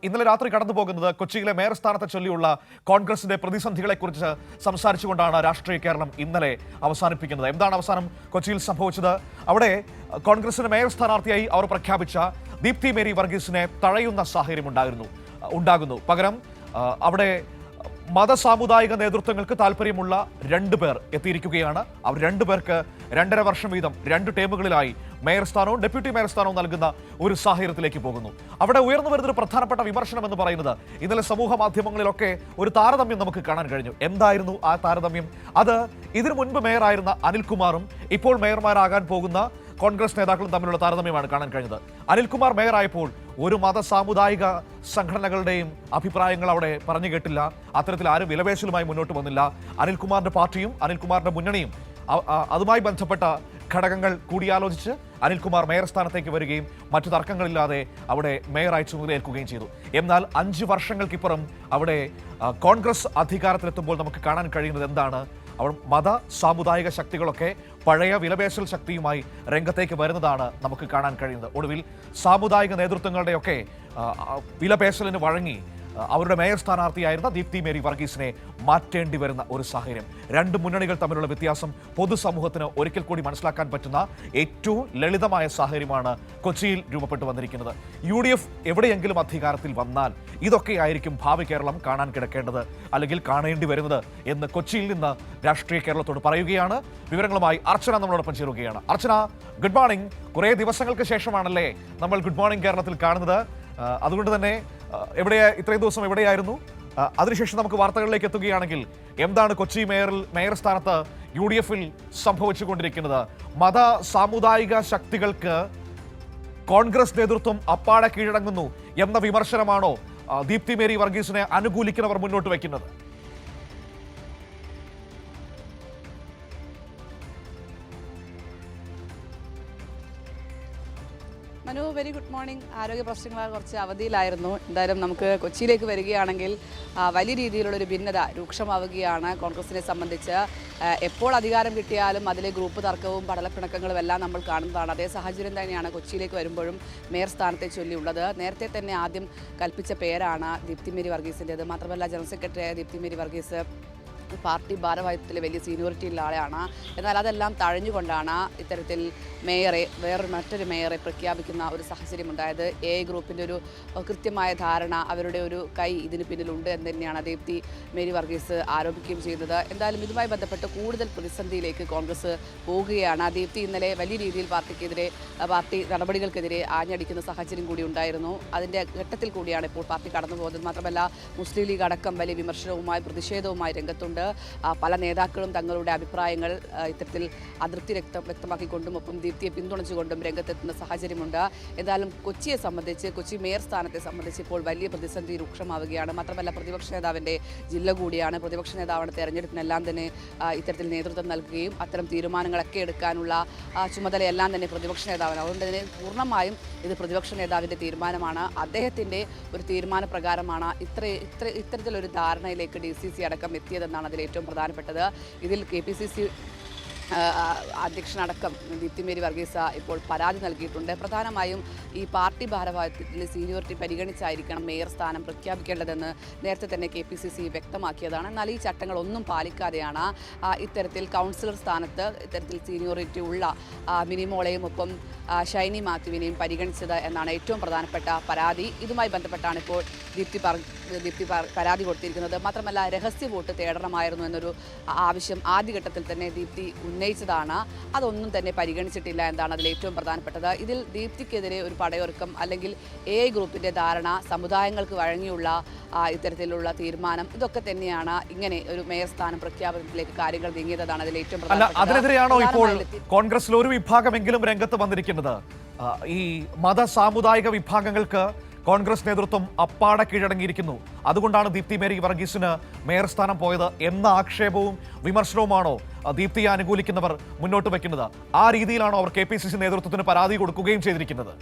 ഇന്നലെ രാത്രി കടന്നു പോകുന്നത് കൊച്ചിയിലെ മേയർ സ്ഥാനത്തെ ചൊല്ലിയുള്ള കോൺഗ്രസിന്റെ പ്രതിസന്ധികളെക്കുറിച്ച് സംസാരിച്ചുകൊണ്ടാണ് രാഷ്ട്രീയ കേരളം ഇന്നലെ അവസാനിപ്പിക്കുന്നത്. എന്താണ് അവസാനം കൊച്ചിയിൽ സംഭവിച്ചത്? അവിടെ കോൺഗ്രസിന്റെ മേയർ സ്ഥാനാർത്ഥിയായി അവർ പ്രഖ്യാപിച്ച ദീപ്തി മേരി വർഗീസിനെ തഴയുന്ന സാഹചര്യം ഉണ്ടാകുന്നു. പകരം അവിടെ മതസാമുദായിക നേതൃത്വങ്ങൾക്ക് താല്പര്യമുള്ള 2 പേർ എത്തിയിരിക്കുകയാണ്. അവർ 2 പേർക്ക് 2.5 വർഷം വീതം 2 ടേമുകളിലായി മേയർ സ്ഥാനവും ഡെപ്യൂട്ടി മേയർ സ്ഥാനവും നൽകുന്ന ഒരു സാഹചര്യത്തിലേക്ക് പോകുന്നു. അവിടെ ഉയർന്നു വരുന്നൊരു പ്രധാനപ്പെട്ട വിമർശനം എന്ന് പറയുന്നത് ഇന്നലെ സമൂഹ മാധ്യമങ്ങളിലൊക്കെ ഒരു താരതമ്യം നമുക്ക് കാണാൻ കഴിഞ്ഞു. എന്തായിരുന്നു ആ താരതമ്യം? അത് ഇതിനു മുൻപ് മേയറായിരുന്ന അനിൽകുമാറും ഇപ്പോൾ മേയർമാരാകാൻ പോകുന്ന കോൺഗ്രസ് നേതാക്കളും തമ്മിലുള്ള താരതമ്യമാണ് കാണാൻ കഴിഞ്ഞത്. അനിൽകുമാർ മേയറായപ്പോൾ ഒരു മത സാമുദായിക സംഘടനകളുടെയും അഭിപ്രായങ്ങൾ അവിടെ പറഞ്ഞു കേട്ടില്ല. അത്തരത്തിൽ ആരും വിലപേശലുമായി മുന്നോട്ട് വന്നില്ല. അനിൽകുമാറിന്റെ പാർട്ടിയും അനിൽകുമാറിന്റെ മുന്നണിയും അതുമായി ബന്ധപ്പെട്ട ഘടകങ്ങൾ കൂടിയാലോചിച്ച് അനിൽകുമാർ മേയർ സ്ഥാനത്തേക്ക് വരികയും മറ്റു തർക്കങ്ങളില്ലാതെ അവിടെ മേയറായി ചുമതലയേൽക്കുകയും ചെയ്തു. എന്നാൽ 5 വർഷങ്ങൾക്കിപ്പുറം അവിടെ കോൺഗ്രസ് അധികാരത്തിലെത്തുമ്പോൾ നമുക്ക് കാണാൻ കഴിയുന്നത് എന്താണ്? അവർ മത സാമുദായിക ശക്തികളൊക്കെ പഴയ വിലപേശൽ ശക്തിയുമായി രംഗത്തേക്ക് വരുന്നതാണ് നമുക്ക് കാണാൻ കഴിയുന്നത്. ഒടുവിൽ സാമുദായിക നേതൃത്വങ്ങളുടെയൊക്കെ വിലപേശലിന് വഴങ്ങി അവരുടെ മേയർ സ്ഥാനാർത്ഥിയായിരുന്ന ദീപ്തി മേരി വർഗീസിനെ മാറ്റേണ്ടി വരുന്ന ഒരു സാഹചര്യം. 2 മുന്നണികൾ തമ്മിലുള്ള വ്യത്യാസം പൊതുസമൂഹത്തിന് ഒരിക്കൽ കൂടി മനസ്സിലാക്കാൻ പറ്റുന്ന ഏറ്റവും ലളിതമായ സാഹചര്യമാണ് കൊച്ചിയിൽ രൂപപ്പെട്ടു വന്നിരിക്കുന്നത്. UDF എവിടെയെങ്കിലും അധികാരത്തിൽ വന്നാൽ ഇതൊക്കെയായിരിക്കും ഭാവി കേരളം കാണാൻ കിടക്കേണ്ടത്, അല്ലെങ്കിൽ കാണേണ്ടി വരുന്നത് എന്ന് കൊച്ചിയിൽ നിന്ന് രാഷ്ട്രീയ കേരളത്തോട് പറയുകയാണ്. വിവരങ്ങളുമായി അർച്ചന നമ്മളോടൊപ്പം ചേരുകയാണ്. അർച്ചന, ഗുഡ് മോർണിംഗ്. കുറേ ദിവസങ്ങൾക്ക് ശേഷമാണല്ലേ നമ്മൾ ഗുഡ് മോർണിംഗ് കേരളത്തിൽ കാണുന്നത്. അതുകൊണ്ട് തന്നെ ഇത്രയും ദിവസം എവിടെയായിരുന്നു? അതിനുശേഷം നമുക്ക് വാർത്തകളിലേക്ക് എത്തുകയാണെങ്കിൽ എന്താണ് കൊച്ചി മേയർ സ്ഥാനത്ത് UDF-ൽ സംഭവിച്ചുകൊണ്ടിരിക്കുന്നത്? മത സാമുദായിക ശക്തികൾക്ക് കോൺഗ്രസ് നേതൃത്വം അപ്പാടെ കീഴടങ്ങുന്നു എന്ന വിമർശനമാണോ ദീപ്തി മേരി വർഗീസിനെ അനുകൂലിക്കുന്നവർ മുന്നോട്ട് വയ്ക്കുന്നത്? Manu, very good morning. ആരോഗ്യ പ്രശ്നങ്ങളെ കുറച്ച് അവധിയിലായിരുന്നു. എന്തായാലും നമുക്ക് കൊച്ചിയിലേക്ക് വരികയാണെങ്കിൽ വലിയ രീതിയിലുള്ളൊരു ഭിന്നത രൂക്ഷമാവുകയാണ് കോൺഗ്രസിനെ സംബന്ധിച്ച്. എപ്പോൾ അധികാരം കിട്ടിയാലും അതിലെ ഗ്രൂപ്പ് തർക്കവും പടലപ്പിണക്കങ്ങളും എല്ലാം നമ്മൾ കാണുന്നതാണ്. അതേ സാഹചര്യം തന്നെയാണ് കൊച്ചിയിലേക്ക് വരുമ്പോഴും മേയർ സ്ഥാനത്തെ ചൊല്ലിയുള്ളത്. നേരത്തെ തന്നെ ആദ്യം കൽപ്പിച്ച പേരാണ് ദീപ്തി മേരി വർഗീസിൻ്റേത്. മാത്രമല്ല ജനറൽ സെക്രട്ടറിയായ ദീപ്തി മേരി വർഗീസ് പാർട്ടി ഭാരവാഹിത്വത്തിൽ വലിയ സീനിയോറിറ്റിയുള്ള ആളാണ്. എന്നാൽ അതെല്ലാം തഴഞ്ഞുകൊണ്ടാണ് ഇത്തരത്തിൽ മറ്റൊരു മേയറെ പ്രഖ്യാപിക്കുന്ന ഒരു സാഹചര്യം ഉണ്ടായത്. ഗ്രൂപ്പിൻ്റെ ഒരു കൃത്യമായ ധാരണ, അവരുടെ ഒരു കൈ ഇതിന് പിന്നിലുണ്ട് എന്ന് തന്നെയാണ് ദീപ്തി മേരി വർഗീസ് ആരോപിക്കുകയും ചെയ്യുന്നത്. എന്തായാലും ഇതുമായി ബന്ധപ്പെട്ട് കൂടുതൽ പ്രതിസന്ധിയിലേക്ക് കോൺഗ്രസ് പോവുകയാണ്. ദീപ്തി ഇന്നലെ വലിയ രീതിയിൽ പാർട്ടി നടപടികൾക്കെതിരെ ആഞ്ഞടിക്കുന്ന സാഹചര്യം കൂടി ഉണ്ടായിരുന്നു. അതിൻ്റെ ഘട്ടത്തിൽ കൂടിയാണ് ഇപ്പോൾ പാർട്ടി കടന്നു പോകുന്നത്. മാത്രമല്ല മുസ്ലിം ലീഗ് അടക്കം വലിയ വിമർശനവുമായി പ്രതിഷേധവുമായി രംഗത്തുണ്ട്. പല നേതാക്കളും തങ്ങളുടെ അഭിപ്രായങ്ങൾ ഇത്തരത്തിൽ അതൃപ്തി വ്യക്തമാക്കിക്കൊണ്ടും ഒപ്പം ദീപ്തിയെ പിന്തുണച്ചുകൊണ്ടും രംഗത്തെത്തുന്ന സാഹചര്യമുണ്ട്. എന്തായാലും കൊച്ചി മേയർ സ്ഥാനത്തെ സംബന്ധിച്ച് ഇപ്പോൾ വലിയ പ്രതിസന്ധി രൂക്ഷമാവുകയാണ്. മാത്രമല്ല പ്രതിപക്ഷ നേതാവിൻ്റെ ജില്ല കൂടിയാണ്. പ്രതിപക്ഷ നേതാവാണ് തെരഞ്ഞെടുപ്പിനെല്ലാം തന്നെ ഇത്തരത്തിൽ നേതൃത്വം നൽകുകയും അത്തരം തീരുമാനങ്ങളൊക്കെ എടുക്കാനുള്ള ചുമതലയെല്ലാം തന്നെ പ്രതിപക്ഷ നേതാവാണ്. അതുകൊണ്ട് തന്നെ പൂർണ്ണമായും ഇത് പ്രതിപക്ഷ നേതാവിൻ്റെ തീരുമാനമാണ്. അദ്ദേഹത്തിൻ്റെ ഒരു തീരുമാനപ്രകാരമാണ് ഇത്തരത്തിലൊരു ധാരണയിലേക്ക് DCC അടക്കം എത്തിയതെന്നാണ് അതിൽ ഏറ്റവും പ്രധാനപ്പെട്ടത്. ഇതിൽ KPCC അധ്യക്ഷനടക്കം ദീപ്തി മേരി വർഗീസ ഇപ്പോൾ പരാതി നൽകിയിട്ടുണ്ട്. പ്രധാനമായും ഈ പാർട്ടി ഭാരവാഹിത്വത്തിൽ സീനിയോറിറ്റി പരിഗണിച്ചായിരിക്കണം മേയർ സ്ഥാനം പ്രഖ്യാപിക്കേണ്ടതെന്ന് നേരത്തെ തന്നെ KPCC വ്യക്തമാക്കിയതാണ്. എന്നാൽ ഈ ചട്ടങ്ങളൊന്നും പാലിക്കാതെയാണ് ഇത്തരത്തിൽ കൗൺസിലർ സ്ഥാനത്ത് ഇത്തരത്തിൽ സീനിയോറിറ്റി ഉള്ള മിനിമോളെയും ഒപ്പം ഷൈനി മാത്യുവിനെയും പരിഗണിച്ചത് എന്നാണ് ഏറ്റവും പ്രധാനപ്പെട്ട പരാതി. ഇതുമായി ബന്ധപ്പെട്ടാണ് ഇപ്പോൾ ദീപ്തി പരാതി കൊടുത്തിരിക്കുന്നത്. മാത്രമല്ല രഹസ്യ വോട്ട് തേടണമായിരുന്നു എന്നൊരു ആവശ്യം ആദ്യഘട്ടത്തിൽ തന്നെ ദീപ്തി ഉന്നയിച്ചതാണ്. അതൊന്നും തന്നെ പരിഗണിച്ചിട്ടില്ല എന്നാണ് അതിൽ ഏറ്റവും പ്രധാനപ്പെട്ടത്. ഇതിൽ ദീപ്തിക്കെതിരെ ഒരു പടയൊരുക്കം അല്ലെങ്കിൽ ഗ്രൂപ്പിൻ്റെ ധാരണ, സമുദായങ്ങൾക്ക് വഴങ്ങിയുള്ള ഇത്തരത്തിലുള്ള തീരുമാനം, ഇതൊക്കെ തന്നെയാണ് ഇങ്ങനെ ഒരു മേയർ സ്ഥാനം പ്രഖ്യാപനത്തിലേക്ക് കാര്യങ്ങൾ നീങ്ങിയതാണ് അതിൽ ഏറ്റവും പ്രധാനപ്പെട്ടത്. അതിനെതിരെയാണോ ഇപ്പോൾ കോൺഗ്രസിൽ ഒരു വിഭാഗമെങ്കിലും രംഗത്ത് വന്നിരിക്കുന്നത്? ഈ മത സാമുദായിക വിഭാഗങ്ങൾക്ക് കോൺഗ്രസ് നേതൃത്വം അപ്പാടെ കീഴടങ്ങിയിരിക്കുന്നു, അതുകൊണ്ടാണ് ദീപ്തി മേരി വർഗീസിന് മേയർ സ്ഥാനം പോയത് എന്ന ആക്ഷേപവും വിമർശനവുമാണോ ദീപ്തിയെ അനുകൂലിക്കുന്നവർ മുന്നോട്ട് വയ്ക്കുന്നത്? ആ രീതിയിലാണോ അവർ KPCC നേതൃത്വത്തിന് പരാതി കൊടുക്കുകയും ചെയ്തിരിക്കുന്നത്?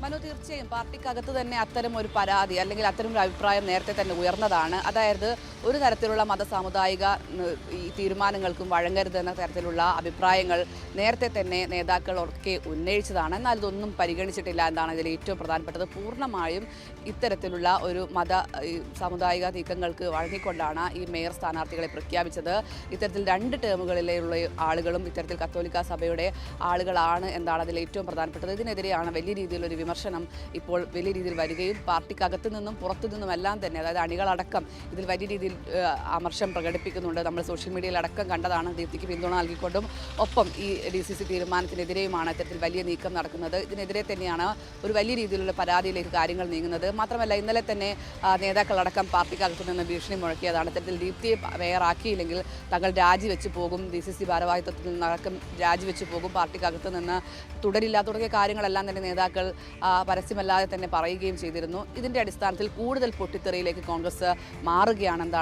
മനു, തീർച്ചയായും പാർട്ടിക്കകത്ത് തന്നെ അത്തരം ഒരു പരാതി അല്ലെങ്കിൽ അത്തരം ഒരു അഭിപ്രായം നേരത്തെ തന്നെ ഉയർന്നതാണ്. അതായത് ഒരു തരത്തിലുള്ള മതസാമുദായിക ഈ തീരുമാനങ്ങൾക്കും വഴങ്ങരുതെന്ന തരത്തിലുള്ള അഭിപ്രായങ്ങൾ നേരത്തെ തന്നെ നേതാക്കളൊക്കെ ഉന്നയിച്ചതാണ്. എന്നാൽ ഇതൊന്നും പരിഗണിച്ചിട്ടില്ല എന്നാണ് ഇതിൽ ഏറ്റവും പ്രധാനപ്പെട്ടത്. പൂർണ്ണമായും ഇത്തരത്തിലുള്ള ഒരു സാമുദായിക നീക്കങ്ങൾക്ക് വഴങ്ങിക്കൊണ്ടാണ് ഈ മേയർ സ്ഥാനാർത്ഥികളെ പ്രഖ്യാപിച്ചത്. ഇത്തരത്തിൽ 2 ടേമുകളിലുള്ള ആളുകളും ഇത്തരത്തിൽ കത്തോലിക്ക സഭയുടെ ആളുകളാണ് എന്നാണ് അതിൽ ഏറ്റവും പ്രധാനപ്പെട്ടത്. ഇതിനെതിരെയാണ് വലിയ രീതിയിലൊരു വിമർശനം ഇപ്പോൾ വലിയ രീതിയിൽ വരികയും പാർട്ടിക്കകത്തു നിന്നും പുറത്തു നിന്നുമെല്ലാം തന്നെ, അതായത് അണികളടക്കം ഇതിൽ വലിയ രീതിയിൽ അമർഷം പ്രകടിപ്പിക്കുന്നുണ്ട്. നമ്മൾ സോഷ്യൽ മീഡിയയിൽ അടക്കം കണ്ടതാണ്. ദീപ്തിക്ക് പിന്തുണ നൽകിക്കൊണ്ടും ഒപ്പം ഈ DCC തീരുമാനത്തിനെതിരെയുമാണ് ഇത്തരത്തിൽ വലിയ നീക്കം നടക്കുന്നത്. ഇതിനെതിരെ തന്നെയാണ് ഒരു വലിയ രീതിയിലുള്ള പരാതിയിലേക്ക് കാര്യങ്ങൾ നീങ്ങുന്നത്. മാത്രമല്ല ഇന്നലെ തന്നെ നേതാക്കളടക്കം പാർട്ടിക്കകത്തു നിന്ന് ഭീഷണി മുഴക്കിയതാണ്. ഇത്തരത്തിൽ ദീപ്തിയെ മേയറാക്കിയില്ലെങ്കിൽ തങ്ങൾ രാജിവെച്ച് പോകും, DCC ഭാരവാഹിത്വത്തിൽ നിന്നടക്കം രാജിവെച്ച് പോകും, പാർട്ടിക്കകത്ത് നിന്ന് തുടരില്ല തുടങ്ങിയ കാര്യങ്ങളെല്ലാം തന്നെ നേതാക്കൾ പരസ്യമല്ലാതെ തന്നെ പറയുകയും ചെയ്തിരുന്നു. ഇതിൻ്റെ അടിസ്ഥാനത്തിൽ കൂടുതൽ പൊട്ടിത്തെറിയിലേക്ക് കോൺഗ്രസ് മാറുകയാണെന്നാണ്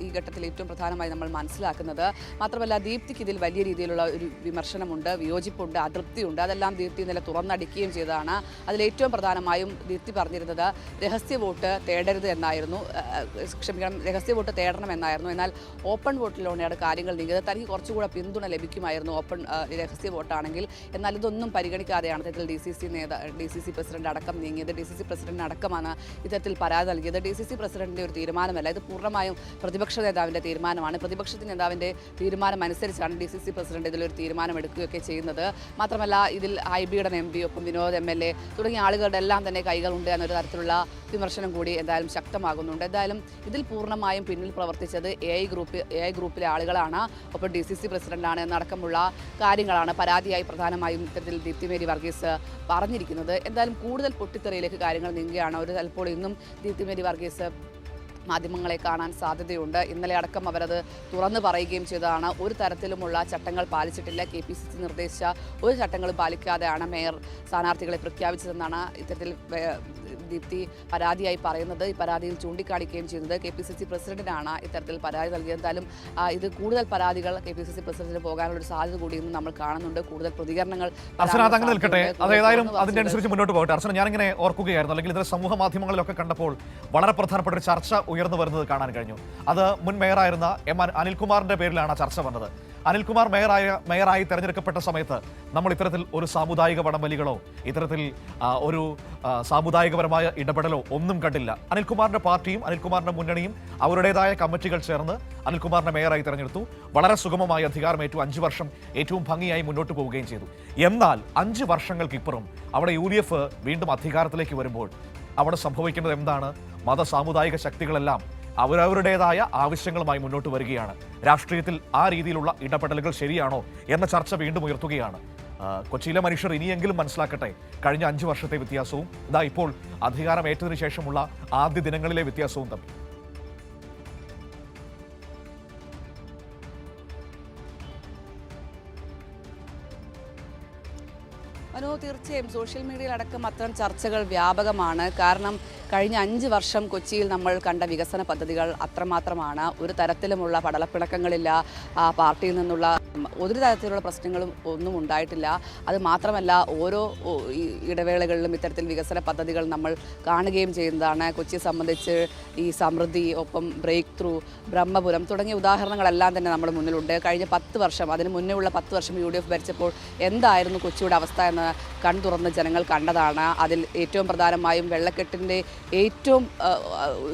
ഈ ഘട്ടത്തിൽ ഏറ്റവും പ്രധാനമായി നമ്മൾ മനസ്സിലാക്കുന്നത്. മാത്രമല്ല ദീപ്തിക്ക് ഇതിൽ വലിയ രീതിയിലുള്ള ഒരു വിമർശനമുണ്ട്, വിയോജിപ്പുണ്ട്, അതൃപ്തിയുണ്ട്. അതെല്ലാം ദീപ്തി ഇന്നലെ തുറന്നടിക്കുകയും ചെയ്തതാണ്. അതിലേറ്റവും പ്രധാനമായും ദീപ്തി പറഞ്ഞിരുന്നത് രഹസ്യ വോട്ട് തേടരുത് എന്നായിരുന്നു, രഹസ്യ വോട്ട് തേടണം എന്നായിരുന്നു. എന്നാൽ ഓപ്പൺ വോട്ടിലൂടെയാണ് കാര്യങ്ങൾ നീങ്ങിയത്. തനിക്ക് കുറച്ചുകൂടെ പിന്തുണ ലഭിക്കുമായിരുന്നു ഓപ്പൺ രഹസ്യ വോട്ടാണെങ്കിൽ. എന്നാൽ ഇതൊന്നും പരിഗണിക്കാതെയാണ് ഇത്തരത്തിൽ DCC പ്രസിഡന്റ് അടക്കം നീങ്ങിയത്. DCC പ്രസിഡന്റ് അടക്കമാണ് ഇത്തരത്തിൽ പരാതി നൽകിയത്. DCC പ്രസിഡന്റിന്റെ ഒരു തീരുമാനമല്ല, ഇത് പൂർണ്ണമായും പ്രതിപക്ഷ നേതാവിന്റെ തീരുമാനമാണ്. പ്രതിപക്ഷ നേതാവിന്റെ തീരുമാനം അനുസരിച്ചാണ് DCC പ്രസിഡന്റ് ഇതിലൊരു തീരുമാനം എടുക്കുകയൊക്കെ ചെയ്യുന്നത്. മാത്രമല്ല ഇതിൽ ഹൈബിയുടെ MP ഒപ്പം വിനോദ് MLA തുടങ്ങിയ ആളുകളുടെ എല്ലാം തന്നെ കൈകളുണ്ട് എന്നൊരു തരത്തിലുള്ള വിമർശനം കൂടി എന്തായാലും ശക്തമാകുന്നുണ്ട്. എന്തായാലും ഇതിൽ പൂർണ്ണമായും പിന്നിൽ പ്രവർത്തിച്ചത് AI ഗ്രൂപ്പിലെ ആളുകളാണ്, ഒപ്പം DCC പ്രസിഡന്റാണ് എന്നടക്കമുള്ള കാര്യങ്ങളാണ് പരാതിയായി പ്രധാനമായും ഇത്തരത്തിൽ ദീപ്തി മേരി വർഗീസ് പറഞ്ഞിരിക്കുന്നത്. എന്തായാലും കൂടുതൽ പൊട്ടിത്തെറിയിലേക്ക് കാര്യങ്ങൾ നീങ്ങുകയാണ്. ഒരു ചിലപ്പോൾ ഇന്നും ദീപ്തി മേരി വർഗീസ് മാധ്യമങ്ങളെ കാണാൻ സാധ്യതയുണ്ട്. ഇന്നലെ അടക്കം അവരത് തുറന്നു പറയുകയും ചെയ്തതാണ്. ഒരു തരത്തിലുമുള്ള ചട്ടങ്ങൾ പാലിച്ചിട്ടില്ല, KPCC നിർദ്ദേശിച്ച ഒരു ചട്ടങ്ങളും പാലിക്കാതെയാണ് മേയർ സ്ഥാനാർത്ഥികളെ പ്രഖ്യാപിച്ചതെന്നാണ് ഇത്തരത്തിൽ ദീപ്തി പരാതിയായി പറയുന്നത്. ഈ പരാതിയിൽ ചൂണ്ടിക്കാണിക്കുകയും ചെയ്യുന്നത് KPCC പ്രസിഡന്റിനാണ് ഇത്തരത്തിൽ പരാതി നൽകിയത്. എന്തായാലും ഇത് കൂടുതൽ പരാതികൾ KPCC പ്രസിഡന്റിന് പോകാനുള്ളൊരു സാധ്യത കൂടി ഇന്ന് നമ്മൾ കാണുന്നുണ്ട്. കൂടുതൽ പ്രതികരണങ്ങൾ നിൽക്കട്ടെ, അതേതായാലും അതിന്റെ അനുസരിച്ച് മുന്നോട്ട് പോകട്ടെ. അർച്ചന, ഞാനിങ്ങനെ ഓർക്കുകയായിരുന്നു, അല്ലെങ്കിൽ ഇത് സമൂഹ മാധ്യമങ്ങളിലൊക്കെ കണ്ടപ്പോൾ വളരെ പ്രധാനപ്പെട്ട ഒരു ചർച്ച ഉയർന്നു വരുന്നത് കാണാൻ കഴിഞ്ഞു. അത് മുൻ മേയറായിരുന്ന അനിൽകുമാറിന്റെ പേരിലാണ് ആ ചർച്ച വന്നത്. അനിൽകുമാർ മേയറായി തെരഞ്ഞെടുക്കപ്പെട്ട സമയത്ത് നമ്മൾ ഇത്തരത്തിൽ ഒരു സാമുദായിക വടംവലികളോ ഇത്തരത്തിൽ ഒരു സാമുദായികപരമായ ഇടപെടലോ ഒന്നും കണ്ടില്ല. അനിൽകുമാറിന്റെ പാർട്ടിയും അനിൽകുമാറിന്റെ മുന്നണിയും അവരുടേതായ കമ്മിറ്റികൾ ചേർന്ന് അനിൽകുമാറിനെ മേയറായി തെരഞ്ഞെടുത്തു. വളരെ സുഗമമായി അധികാരമേറ്റു. 5 വർഷം ഏറ്റവും ഭംഗിയായി മുന്നോട്ട് പോവുകയും ചെയ്തു. എന്നാൽ 5 വർഷങ്ങൾക്കിപ്പുറം അവിടെ UDF വീണ്ടും അധികാരത്തിലേക്ക് വരുമ്പോൾ അവിടെ സംഭവിക്കുന്നത് എന്താണ്? സാമുദായിക ശക്തികളെല്ലാം അവരവരുടേതായ ആവശ്യങ്ങളുമായി മുന്നോട്ട് വരികയാണ്. രാഷ്ട്രീയത്തിൽ ആ രീതിയിലുള്ള ഇടപെടലുകൾ ശരിയാണോ എന്ന ചർച്ച വീണ്ടും ഉയർത്തുകയാണ്. കൊച്ചിയിലെ മനുഷ്യർ ഇനിയെങ്കിലും മനസ്സിലാക്കട്ടെ കഴിഞ്ഞ 5 വർഷത്തെ വ്യത്യാസവും ഇതാ ഇപ്പോൾ അധികാരമേറ്റതിനു ശേഷമുള്ള ആദ്യ ദിനങ്ങളിലെ വ്യത്യാസവും തമ്മിൽ. തീർച്ചയായും സോഷ്യൽ മീഡിയയിൽ അടക്കം അത്തരം ചർച്ചകൾ വ്യാപകമാണ്. കാരണം കഴിഞ്ഞ 5 വർഷം കൊച്ചിയിൽ നമ്മൾ കണ്ട വികസന പദ്ധതികൾ അത്രമാത്രമാണ്. ഒരു തരത്തിലുമുള്ള പടലപ്പിണക്കങ്ങളില്ല, പാർട്ടിയിൽ നിന്നുള്ള ഒരു തരത്തിലുള്ള പ്രശ്നങ്ങളും ഒന്നും ഉണ്ടായിട്ടില്ല. അത് മാത്രമല്ല ഓരോ ഇടവേളകളിലും ഇത്തരത്തിൽ വികസന പദ്ധതികൾ നമ്മൾ കാണുകയും ചെയ്യുന്നതാണ്. കൊച്ചിയെ സംബന്ധിച്ച് ഈ സമൃദ്ധി, ഒപ്പം ബ്രേക്ക് ത്രൂ, ബ്രഹ്മപുരം തുടങ്ങിയ ഉദാഹരണങ്ങളെല്ലാം തന്നെ നമ്മുടെ മുന്നിലുണ്ട്. കഴിഞ്ഞ 10 വർഷം, അതിന് മുന്നേ ഉള്ള 10 വർഷം UDF ഭരിച്ചപ്പോൾ എന്തായിരുന്നു കൊച്ചിയുടെ അവസ്ഥ എന്ന് കൺതുറന്ന് ജനങ്ങൾ കണ്ടതാണ്. അതിൽ ഏറ്റവും പ്രധാനമായും വെള്ളക്കെട്ടിൻ്റെ ഏറ്റവും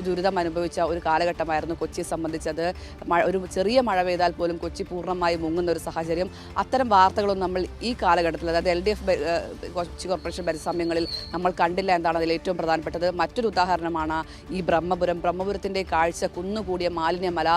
ദുരിതം അനുഭവിച്ച ഒരു കാലഘട്ടമായിരുന്നു കൊച്ചിയെ സംബന്ധിച്ചത്. ഒരു ചെറിയ മഴ പെയ്താൽ പോലും കൊച്ചി പൂർണ്ണമായി മുങ്ങുന്ന ഒരു സാഹചര്യം. അത്തരം വാർത്തകളൊന്നും നമ്മൾ ഈ കാലഘട്ടത്തിൽ, അതായത് LDF കൊച്ചി കോർപ്പറേഷൻ ഭരിച്ച സമയങ്ങളിൽ നമ്മൾ കണ്ടില്ല എന്നാണ് അതിൽ ഏറ്റവും പ്രധാനപ്പെട്ടത്. മറ്റൊരു ഉദാഹരണമാണ് ഈ ബ്രഹ്മപുരത്തിൻ്റെ കാഴ്ച കുന്നുകൂടിയ മാലിന്യമല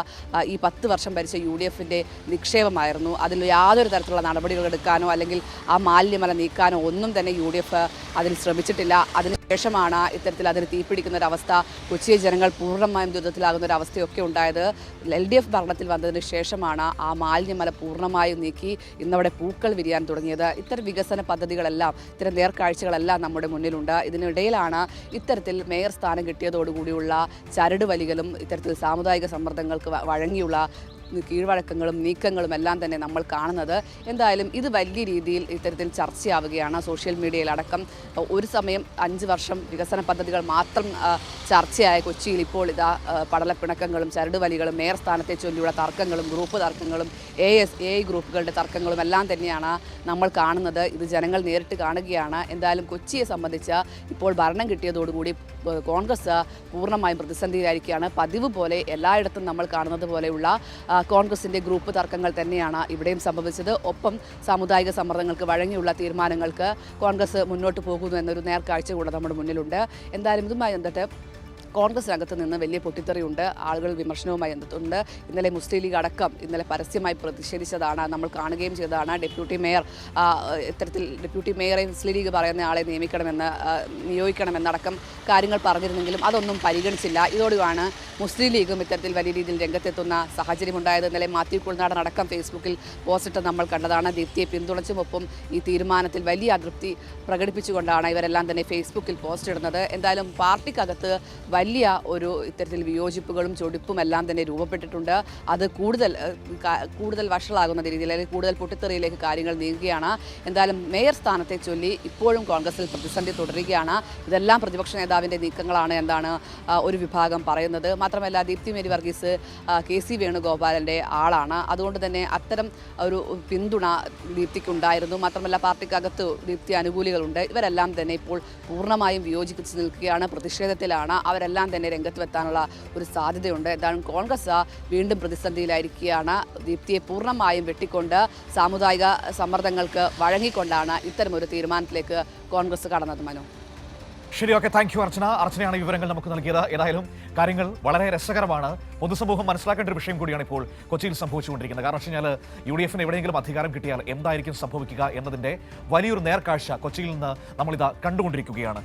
ഈ 10 വർഷം ഭരിച്ച UDFൻ്റെ നിക്ഷേപമായിരുന്നു. അതിൽ യാതൊരു തരത്തിലുള്ള നടപടികൾ എടുക്കാനോ അല്ലെങ്കിൽ ആ മാലിന്യമല നീക്കാനോ ഒന്നും തന്നെ UDF അതിൽ ശ്രമിച്ചിട്ടില്ല. അതിനുശേഷമാണ് ഇത്തരത്തിൽ അതിന് തീപിടിക്കുന്ന ഒരവസ്ഥ, കൊച്ചിയെ ജനങ്ങൾ പൂർണ്ണമായും ദുരിതത്തിലാകുന്ന ഒരു അവസ്ഥയൊക്കെ ഉണ്ടായത്. LDF ഭരണത്തിൽ വന്നതിന് ശേഷമാണ് ആ മാലിന്യമല പൂർണ്ണമായും നീക്കി ഇന്നവിടെ പൂക്കൾ വിരിയാൻ തുടങ്ങിയത്. ഇത്തരം വികസന പദ്ധതികളെല്ലാം, ഇത്തരം നേർക്കാഴ്ചകളെല്ലാം നമ്മുടെ മുന്നിലുണ്ട്. ഇതിനിടയിലാണ് ഇത്തരത്തിൽ മേയർ സ്ഥാനം കിട്ടിയതോടുകൂടിയുള്ള ചരട് വലികളും ഇത്തരത്തിൽ സാമുദായിക സമ്മർദ്ദങ്ങൾക്ക് വഴങ്ങിയുള്ള കീഴ്വഴക്കങ്ങളും നീക്കങ്ങളും എല്ലാം തന്നെ നമ്മൾ കാണുന്നത്. എന്തായാലും ഇത് വലിയ രീതിയിൽ ഇത്തരത്തിൽ ചർച്ചയാവുകയാണ് സോഷ്യൽ മീഡിയയിലടക്കം. ഒരു സമയം 5 വർഷം വികസന പദ്ധതികൾ മാത്രം ചർച്ചയായ കൊച്ചിയിൽ ഇപ്പോൾ ഇതാ പടലപ്പിണക്കങ്ങളും ചരടുവലികളും മേയർ സ്ഥാനത്തെ ചൊല്ലിയുള്ള തർക്കങ്ങളും ഗ്രൂപ്പ് തർക്കങ്ങളും AI ഗ്രൂപ്പുകളുടെ തർക്കങ്ങളും എല്ലാം തന്നെയാണ് നമ്മൾ കാണുന്നത്. ഇത് ജനങ്ങൾ നേരിട്ട് കാണുകയാണ്. എന്തായാലും കൊച്ചിയെ സംബന്ധിച്ച് ഇപ്പോൾ ഭരണം കിട്ടിയതോടുകൂടി കോൺഗ്രസ് പൂർണ്ണമായും പ്രതിസന്ധിയിലായിരിക്കുകയാണ്. പതിവ് പോലെ എല്ലായിടത്തും നമ്മൾ കാണുന്നത് പോലെയുള്ള കോൺഗ്രസിൻ്റെ ഗ്രൂപ്പ് തർക്കങ്ങൾ തന്നെയാണ് ഇവിടെയും സംഭവിച്ചത്. ഒപ്പം സാമുദായിക സമ്മർദ്ദങ്ങൾക്ക് വഴങ്ങിയുള്ള തീരുമാനങ്ങൾക്ക് കോൺഗ്രസ് മുന്നോട്ട് പോകുന്നു എന്നൊരു നേർക്കാഴ്ച കൂടെ നമ്മുടെ മുന്നിലുണ്ട്. എന്തായാലും ഇതുമായി ബന്ധപ്പെട്ട് കോൺഗ്രസിനകത്ത് നിന്ന് വലിയ പൊട്ടിത്തെറിയുണ്ട്. ആളുകൾ വിമർശനവുമായി എത്തുന്നുണ്ട്. ഇന്നലെ മുസ്ലിം ലീഗ് അടക്കം ഇന്നലെ പരസ്യമായി പ്രതിഷേധിച്ചതാണ്, നമ്മൾ കാണുകയും ചെയ്തതാണ്. ഡെപ്യൂട്ടി മേയർ ഇത്തരത്തിൽ ഡെപ്യൂട്ടി മേയറെ മുസ്ലിം ലീഗ് പറയുന്ന ആളെ നിയോഗിക്കണമെന്നടക്കം കാര്യങ്ങൾ പറഞ്ഞിരുന്നെങ്കിലും അതൊന്നും പരിഗണിച്ചില്ല. ഇതോടെയാണ് മുസ്ലിം ലീഗും ഇത്തരത്തിൽ വലിയ രീതിയിൽ രംഗത്തെത്തുന്ന സാഹചര്യമുണ്ടായത്. ഇന്നലെ മാത്യു കുളനാടൻ അടക്കം ഫേസ്ബുക്കിൽ പോസ്റ്റിട്ട് നമ്മൾ കണ്ടതാണ്. ദീപ്തിയെ പിന്തുണച്ചുമൊപ്പം ഈ തീരുമാനത്തിൽ വലിയ അതൃപ്തി പ്രകടിപ്പിച്ചുകൊണ്ടാണ് ഇവരെല്ലാം തന്നെ ഫേസ്ബുക്കിൽ പോസ്റ്റ് ഇടുന്നത്. എന്തായാലും പാർട്ടിക്കകത്ത് വലിയ ഒരു ഇത്തരത്തിൽ വിയോജിപ്പുകളും ചൊടിപ്പും എല്ലാം തന്നെ രൂപപ്പെട്ടിട്ടുണ്ട്. അത് കൂടുതൽ വഷളാകുന്ന രീതിയിൽ അല്ലെങ്കിൽ കൂടുതൽ പൊട്ടിത്തെറിയിലേക്ക് കാര്യങ്ങൾ നീങ്ങുകയാണ്. എന്തായാലും മേയർ സ്ഥാനത്തെ ചൊല്ലി ഇപ്പോഴും കോൺഗ്രസിൽ പ്രതിസന്ധി തുടരുകയാണ്. ഇതെല്ലാം പ്രതിപക്ഷ നേതാവിൻ്റെ നീക്കങ്ങളാണ് എന്നാണ് ഒരു വിഭാഗം പറയുന്നത്. മാത്രമല്ല ദീപ്തി മേരി വർഗീസ് KC വേണുഗോപാലൻ്റെ ആളാണ്. അതുകൊണ്ട് തന്നെ അത്തരം ഒരു പിന്തുണ ദീപ്തിക്കുണ്ടായിരുന്നു. മാത്രമല്ല പാർട്ടിക്കകത്ത് ദീപ്തി അനുകൂലികളുണ്ട്. ഇവരെല്ലാം തന്നെ ഇപ്പോൾ പൂർണ്ണമായും വിയോജിപ്പിച്ച് നിൽക്കുകയാണ്, പ്രതിഷേധത്തിലാണ്. അവരെല്ലാം തന്നെ രംഗത്ത് വെത്താനുള്ള ഒരു സാധ്യതയുണ്ട്. എന്തായാലും കോൺഗ്രസ് വീണ്ടും പ്രതിസന്ധിയിലായിരിക്കുകയാണ്. ദീപ്തിയെ പൂർണ്ണമായും വെട്ടിക്കൊണ്ട് സാമുദായിക സമ്മർദ്ദങ്ങൾക്ക് വഴങ്ങിക്കൊണ്ടാണ് ഇത്തരമൊരു തീരുമാനത്തിലേക്ക് കോൺഗ്രസ് കടന്നത്. മനു, ശരി, ഓക്കെ, താങ്ക് യു അർച്ചന. അർച്ചനയാണ് വിവരങ്ങൾ നമുക്ക് നൽകിയത്. ഏതായാലും കാര്യങ്ങൾ വളരെ രസകരമാണ്. പൊതുസമൂഹം മനസ്സിലാക്കേണ്ട ഒരു വിഷയം കൂടിയാണ് ഇപ്പോൾ കൊച്ചിയിൽ സംഭവിച്ചുകൊണ്ടിരിക്കുന്നത്. കാരണം വെച്ച് കഴിഞ്ഞാൽ UDF എവിടെയെങ്കിലും അധികാരം കിട്ടിയാൽ എന്തായിരിക്കും സംഭവിക്കുക എന്നതിൻ്റെ വലിയൊരു നേർക്കാഴ്ച കൊച്ചിയിൽ നിന്ന് നമ്മളിതാ കണ്ടുകൊണ്ടിരിക്കുകയാണ്.